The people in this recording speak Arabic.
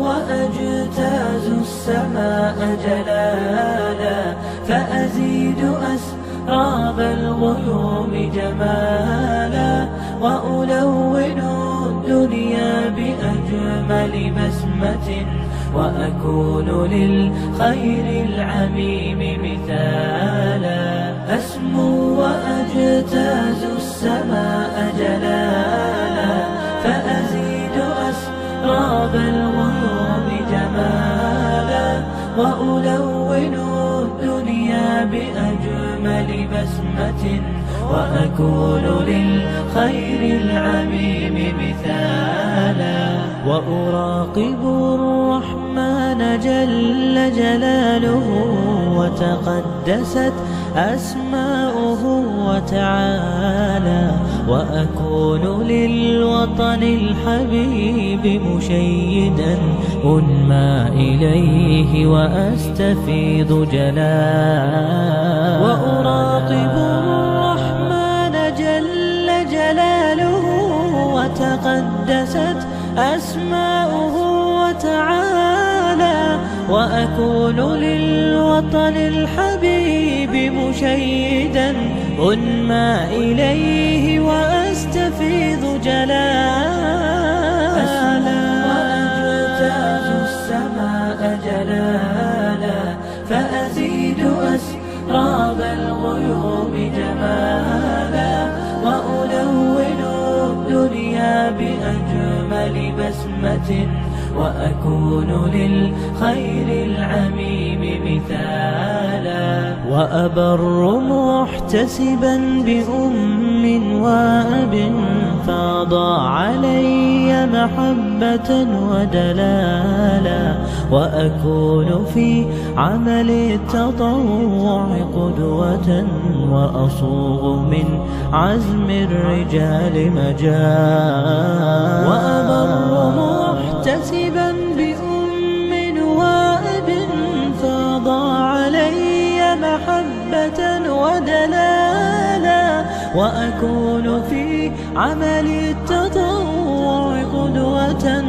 وأجتاز السماء جلالا فأزيد أسراب الغيوم جمالا وألون الدنيا بأجمل بسمة وأكون للخير العميم مثالا أسمو وأجتاز السماء جلالا فأزيد أسراب الغيوم جمالا وألون الدنيا بأجمل بسمة وأكون للخير العميم مثالا وأراقب الرحمن جل جلاله وتقدست أسماؤه وتعالى وأكون للوطن الحبيب مشيدا أنمى إليه وأستفيض جلالا وأراقب الرحمن جل جلاله وتقدست أسماؤه وتعالى وأكون للوطن الحبيب مشيدا أنمى إليه وأستفيض جلالا وأجتاز السماء جلالا فأزيد أسراب الغيوم جمالا وألون الدنيا بأجمل بسمة وأكون للخير العميم مثالا وأبر محتسبا بأم وأب فاض علي محبة ودلالا وأكون في عمل التطوع قدوة وأصوغ من عزم الرجال مجالا وأبر محتسبا بأم وأب فاض علي محبة ودلالا وأكون في عمل التطوع قدوة